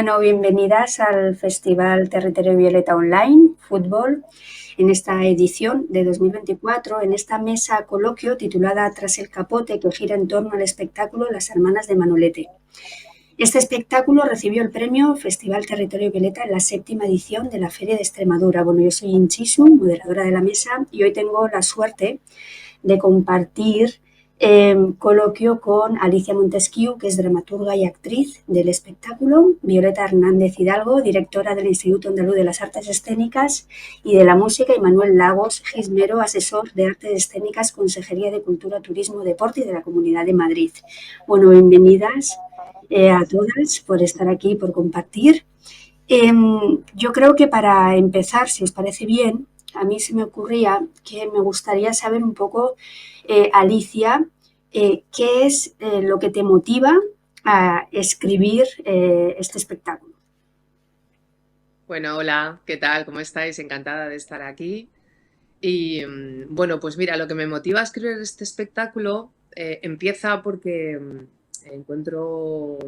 Bueno, bienvenidas al Festival Territorio Violeta Online Fútbol en esta edición de 2024, en esta mesa coloquio titulada Tras el capote, que gira en torno al espectáculo Las Hermanas de Manolete. Este espectáculo recibió el premio Festival Territorio Violeta en la 7ª edición de la Feria de Extremadura. Bueno, yo soy Inchisu, moderadora de la mesa, y hoy tengo la suerte de compartir coloquio con Alicia Montesquieu, que es dramaturga y actriz del espectáculo, Violeta Hernández Hidalgo, directora del Instituto Andaluz de las Artes Escénicas y de la Música, y Manuel Lagos Gismero, asesor de Artes Escénicas, Consejería de Cultura, Turismo, Deporte y de la Comunidad de Madrid. Bueno, bienvenidas a todas por estar aquí, por compartir. Yo creo que para empezar, si os parece bien, a mí se me ocurría que me gustaría saber un poco, Alicia, qué es lo que te motiva a escribir este espectáculo. Bueno, hola, ¿qué tal? ¿Cómo estáis? Encantada de estar aquí. Y bueno, pues mira, lo que me motiva a escribir este espectáculo empieza porque encuentro,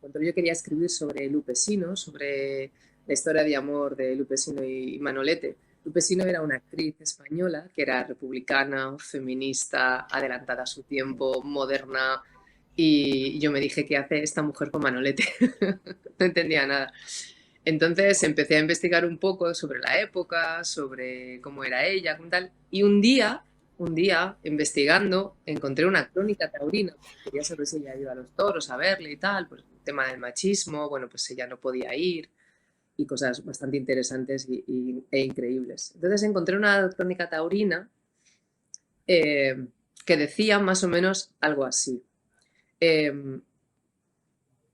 yo quería escribir sobre Lupe Sino, sobre la historia de amor de Lupe Sino y Manolete. Lupe Sino era una actriz española que era republicana, feminista, adelantada a su tiempo, moderna, y yo me dije, ¿qué hace esta mujer con Manolete? No entendía nada. Entonces empecé a investigar un poco sobre la época, sobre cómo era ella, tal, y un día, investigando, encontré una crónica taurina, porque quería saber si ella iba a los toros a verle y tal, pues el tema del machismo, bueno, pues ella no podía ir, y cosas bastante interesantes e increíbles. Entonces encontré una crónica taurina eh, que decía más o menos algo así. Eh,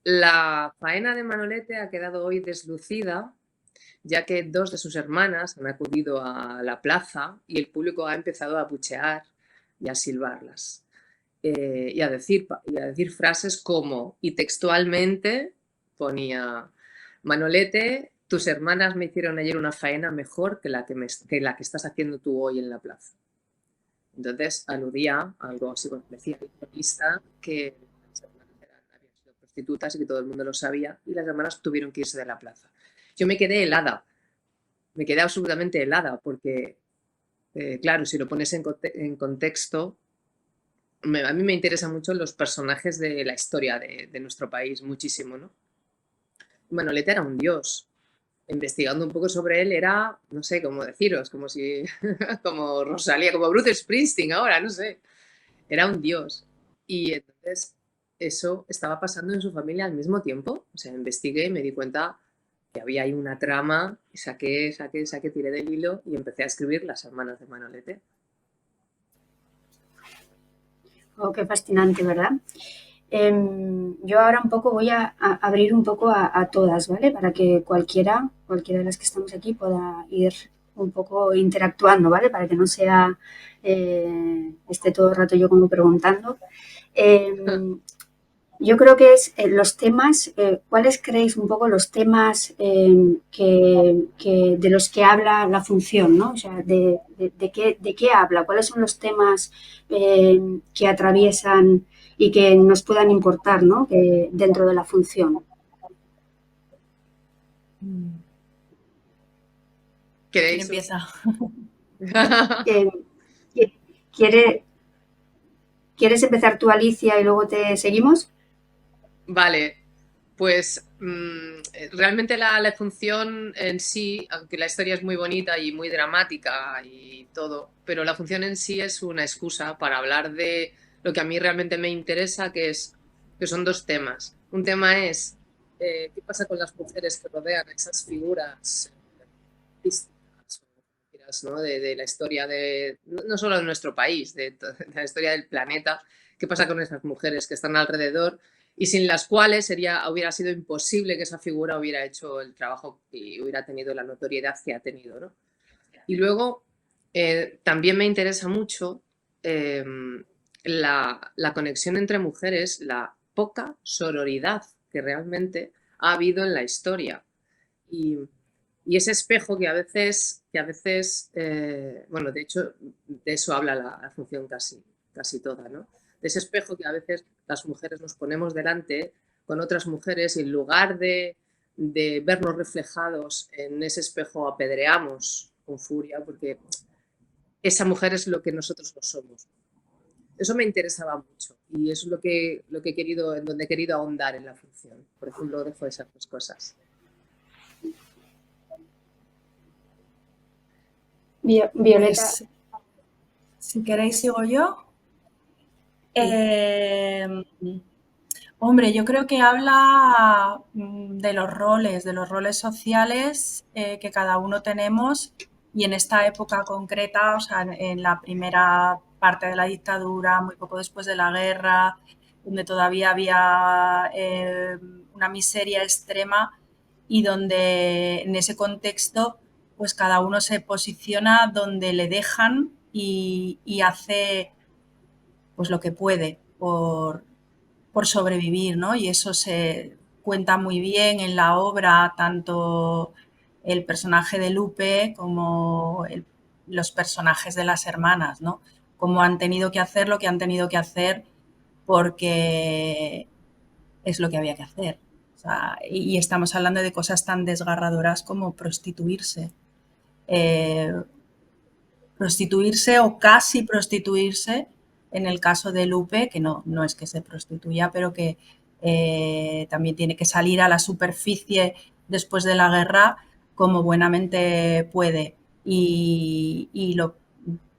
la faena de Manolete ha quedado hoy deslucida, ya que dos de sus hermanas han acudido a la plaza y el público ha empezado a abuchear y a silbarlas. Y a decir frases como, y textualmente ponía: Manolete, tus hermanas me hicieron ayer una faena mejor que la que estás haciendo tú hoy en la plaza. Entonces aludía a algo así, como decía el cronista, que las hermanas habían sido prostitutas y que todo el mundo lo sabía, y las hermanas tuvieron que irse de la plaza. Yo me quedé helada, me quedé absolutamente helada, porque, claro, si lo pones en contexto, a mí me interesan mucho los personajes de la historia de nuestro país, muchísimo, ¿no? Manolete era un dios. Investigando un poco sobre él era, no sé cómo deciros, como si, como Rosalía, como Bruce Springsteen ahora, no sé. Era un dios. Y entonces eso estaba pasando en su familia al mismo tiempo. O sea, investigué y me di cuenta que había ahí una trama, y saqué, tiré del hilo y empecé a escribir Las hermanas de Manolete. Oh, qué fascinante, ¿verdad? Yo ahora un poco voy a abrir un poco a todas, ¿vale? Para que cualquiera de las que estamos aquí pueda ir un poco interactuando, ¿vale? Para que no sea esté todo el rato yo como preguntando. Eh, yo creo que es los temas, ¿cuáles creéis un poco los temas de los que habla la función, ¿no? O sea, de qué habla, cuáles son los temas que atraviesan y que nos puedan importar, ¿no? Que, dentro de la función. ¿Quién ¿Queréis? empieza? Eh, ¿quiere- ¿Quieres empezar tú, Alicia, y luego te seguimos? Vale, pues realmente la función en sí, aunque la historia es muy bonita y muy dramática y todo, pero la función en sí es una excusa para hablar de lo que a mí realmente me interesa, que son dos temas. Un tema es qué pasa con las mujeres que rodean a esas figuras artísticas, o como quieras, ¿no? De la historia no solo de nuestro país, de la historia del planeta, qué pasa con esas mujeres que están alrededor y sin las cuales hubiera sido imposible que esa figura hubiera hecho el trabajo y hubiera tenido la notoriedad que ha tenido, ¿no? Y luego también me interesa mucho eh, la conexión entre mujeres, la poca sororidad que realmente ha habido en la historia. Y, y ese espejo que a veces, bueno, de hecho, de eso habla la función casi toda, ¿no? De ese espejo que a veces las mujeres nos ponemos delante con otras mujeres y en lugar de vernos reflejados en ese espejo apedreamos con furia, porque esa mujer es lo que nosotros no somos. Eso me interesaba mucho y es lo que he querido, en donde he querido ahondar en la función. Por ejemplo, dejo esas dos cosas. Violeta, Pues, si queréis, sigo yo. Eh, Hombre, yo creo que habla de los roles sociales que cada uno tenemos y en esta época concreta, o sea, en la primera parte de la dictadura, muy poco después de la guerra, donde todavía había una miseria extrema y donde en ese contexto pues cada uno se posiciona donde le dejan y hace pues lo que puede por sobrevivir, ¿no? Y eso se cuenta muy bien en la obra, tanto el personaje de Lupe como los personajes de las hermanas, ¿no? Cómo han tenido que hacer lo que han tenido que hacer porque es lo que había que hacer. O sea, y estamos hablando de cosas tan desgarradoras como prostituirse. Eh, Prostituirse o casi prostituirse, en el caso de Lupe, que no es que se prostituya, pero que también tiene que salir a la superficie después de la guerra como buenamente puede. Y lo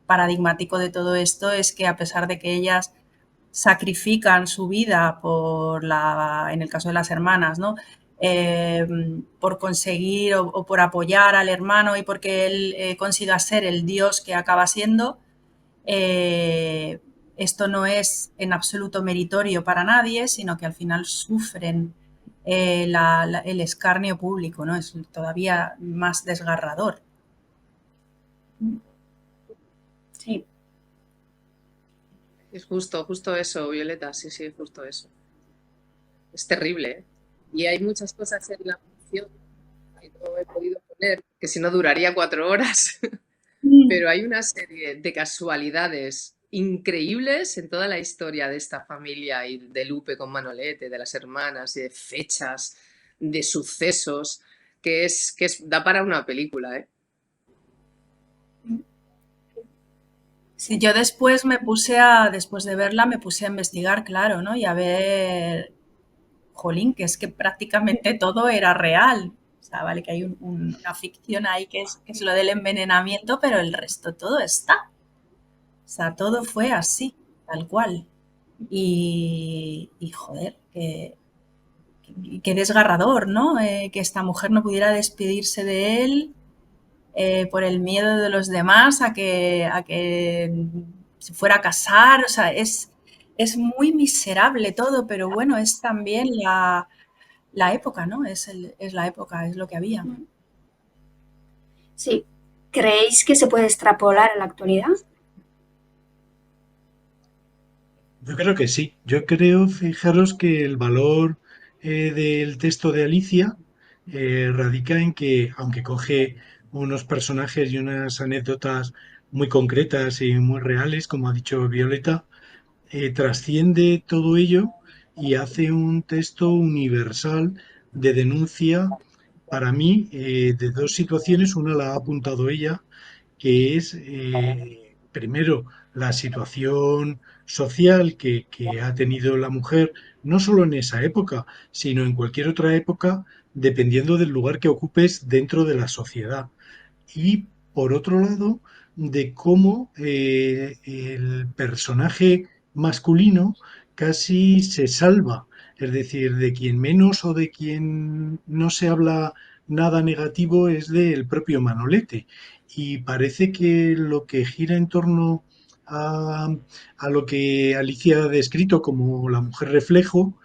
paradigmático de todo esto es que a pesar de que ellas sacrifican su vida en el caso de las hermanas, ¿no? Eh, por conseguir o por apoyar al hermano y porque él consiga ser el dios que acaba siendo, eh, esto no es en absoluto meritorio para nadie, sino que al final sufren el escarnio público, ¿no? Es todavía más desgarrador. sí. Es justo eso, Violeta, sí, justo eso. Es terrible, ¿eh? Y hay muchas cosas en la función que no he podido poner, que si no duraría 4 horas, pero hay una serie de casualidades increíbles en toda la historia de esta familia y de Lupe con Manolete, de las hermanas, y de fechas, de sucesos, da para una película, ¿eh? Sí, yo después de verla, me puse a investigar, claro, ¿no? Y a ver, jolín, que es que prácticamente todo era real. O sea, vale que hay una ficción ahí que es lo del envenenamiento, pero el resto todo está. O sea, todo fue así, tal cual. Y joder, qué desgarrador, ¿no? Que esta mujer no pudiera despedirse de él por el miedo de los demás a que se fuera a casar. O sea, es muy miserable todo, pero bueno, es también la época, ¿no? Es la época, es lo que había. Sí. ¿Creéis que se puede extrapolar a la actualidad? Yo creo que sí. Yo creo, fijaros que el valor del texto de Alicia radica en que, aunque coge unos personajes y unas anécdotas muy concretas y muy reales, como ha dicho Violeta, trasciende todo ello y hace un texto universal de denuncia, para mí, de dos situaciones. Una la ha apuntado ella, que es, primero, la situación social que ha tenido la mujer, no solo en esa época, sino en cualquier otra época, dependiendo del lugar que ocupes dentro de la sociedad. Y por otro lado, de cómo el personaje masculino casi se salva, es decir, de quien menos o de quien no se habla nada negativo es del propio Manolete. Y parece que lo que gira en torno a, a lo que Alicia ha descrito como la mujer reflejo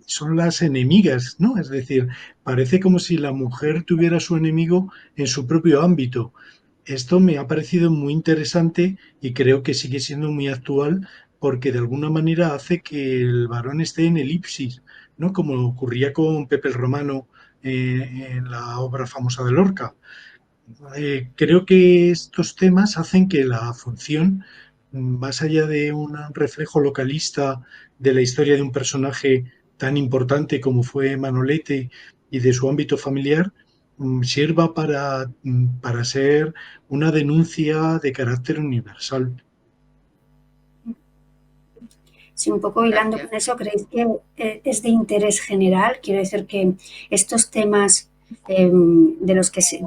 son las enemigas, ¿no? Es decir, parece como si la mujer tuviera su enemigo en su propio ámbito. Esto me ha parecido muy interesante y creo que sigue siendo muy actual porque de alguna manera hace que el varón esté en elipsis, ¿no? Como ocurría con Pepe el Romano en la obra famosa de Lorca. Creo que estos temas hacen que la función, más allá de un reflejo localista de la historia de un personaje tan importante como fue Manolete y de su ámbito familiar, sirva para ser una denuncia de carácter universal. Sí, un poco hilando con Gracias. eso, ¿creéis que es de interés general? Quiero decir que estos temas de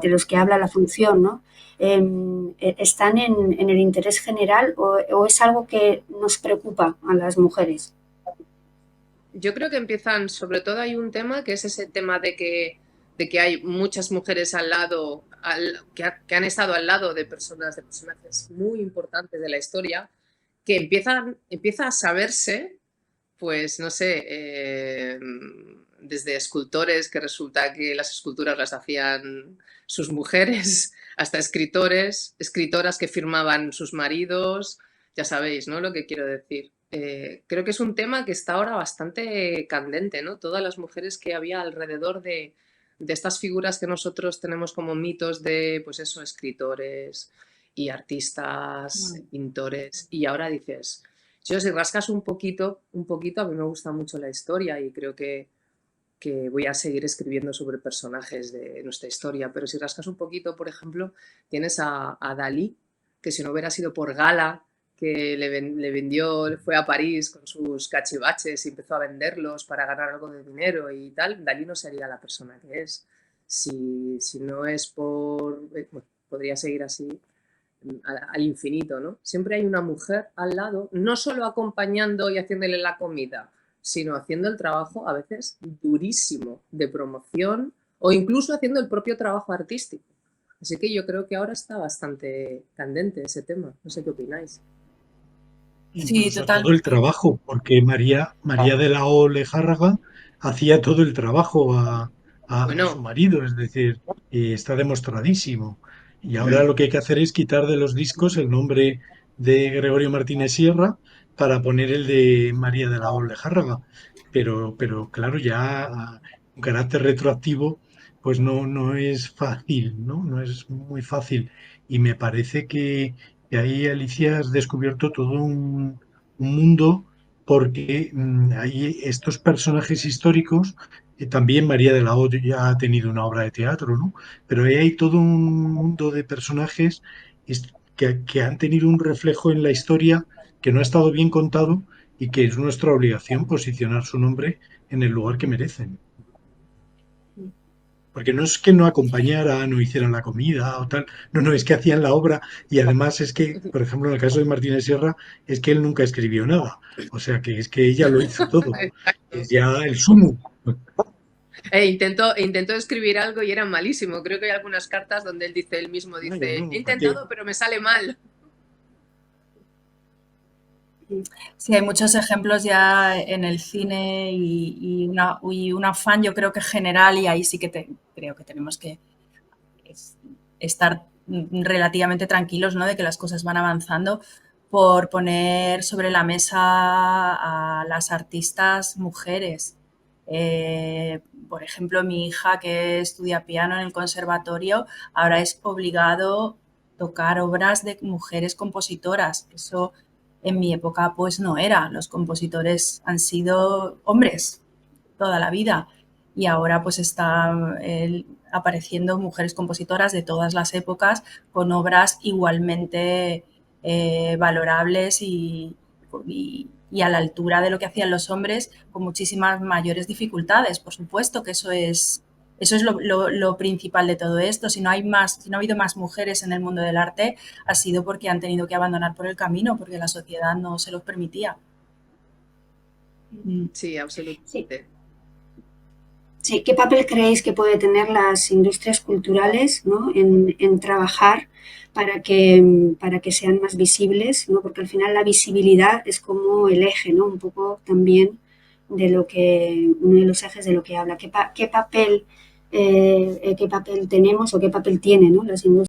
los que habla la función, ¿no? ¿Están en el interés general o es algo que nos preocupa a las mujeres? Yo creo que empiezan, sobre todo hay un tema que es ese tema de que hay muchas mujeres al lado, que han estado al lado de personajes muy importantes de la historia, que empieza a saberse, pues no sé, desde escultores que resulta que las esculturas las hacían sus mujeres, hasta escritoras que firmaban sus maridos, ya sabéis, ¿no? Lo que quiero decir. Creo que es un tema que está ahora bastante candente, ¿no? Todas las mujeres que había alrededor de estas figuras que nosotros tenemos como mitos de, pues eso, escritores y artistas, pintores, y ahora dices, yo si rascas un poquito, a mí me gusta mucho la historia y creo que voy a seguir escribiendo sobre personajes de nuestra historia, pero si rascas un poquito, por ejemplo, tienes a Dalí, que si no hubiera sido por Gala, que le vendió, fue a París con sus cachivaches y empezó a venderlos para ganar algo de dinero y tal, Dalí no sería la persona que es. Si no es por... Bueno, podría seguir así al infinito, ¿no? Siempre hay una mujer al lado, no solo acompañando y haciéndole la comida, sino haciendo el trabajo a veces durísimo de promoción o incluso haciendo el propio trabajo artístico. Así que yo creo que ahora está bastante candente ese tema. No sé qué opináis. Sí, Incluso todo el totalmente. trabajo, porque María de la O Lejárraga hacía todo el trabajo a su Bueno, marido, es decir, está demostradísimo. Y ahora lo que hay que hacer es quitar de los discos el nombre de Gregorio Martínez Sierra para poner el de María de la O Lejárraga. Pero claro, ya un carácter retroactivo, pues no es fácil, ¿no? No es muy fácil. Y me parece que ahí, Alicia, has descubierto todo un mundo porque hay estos personajes históricos, también María de la O ya ha tenido una obra de teatro, ¿no? Pero ahí hay todo un mundo de personajes que han tenido un reflejo en la historia que no ha estado bien contado y que es nuestra obligación posicionar su nombre en el lugar que merecen. Porque no es que no acompañaran o hicieran la comida o tal, no, es que hacían la obra y además es que, por ejemplo, en el caso de Martínez Sierra, es que él nunca escribió nada. O sea que es que ella lo hizo todo. Es ya el sumo. intentó escribir algo y era malísimo. Creo que hay algunas cartas donde él mismo Vaya, dice, he no, ¿para qué? intentado pero me sale mal. Sí, hay muchos ejemplos ya en el cine y un afán, yo creo que general, y ahí sí que creo que tenemos que estar relativamente tranquilos, ¿no? De que las cosas van avanzando, por poner sobre la mesa a las artistas mujeres. Por ejemplo, mi hija, que estudia piano en el conservatorio, ahora es obligado tocar obras de mujeres compositoras. Eso en mi época pues no era. Los compositores han sido hombres toda la vida y ahora pues están apareciendo mujeres compositoras de todas las épocas con obras igualmente valorables y a la altura de lo que hacían los hombres, con muchísimas mayores dificultades. Por supuesto que eso es lo principal de todo esto. Si no ha habido más mujeres en el mundo del arte, ha sido porque han tenido que abandonar por el camino, porque la sociedad no se los permitía. Sí, Sí. absolutamente. Sí, ¿qué papel creéis que puede tener las industrias culturales, ¿no? en trabajar para que sean más visibles, ¿no? Porque al final la visibilidad es como el eje, ¿no? Un poco también de lo que, uno de los ejes de lo que habla. ¿Qué papel tenemos o qué papel tienen, ¿no? las industrias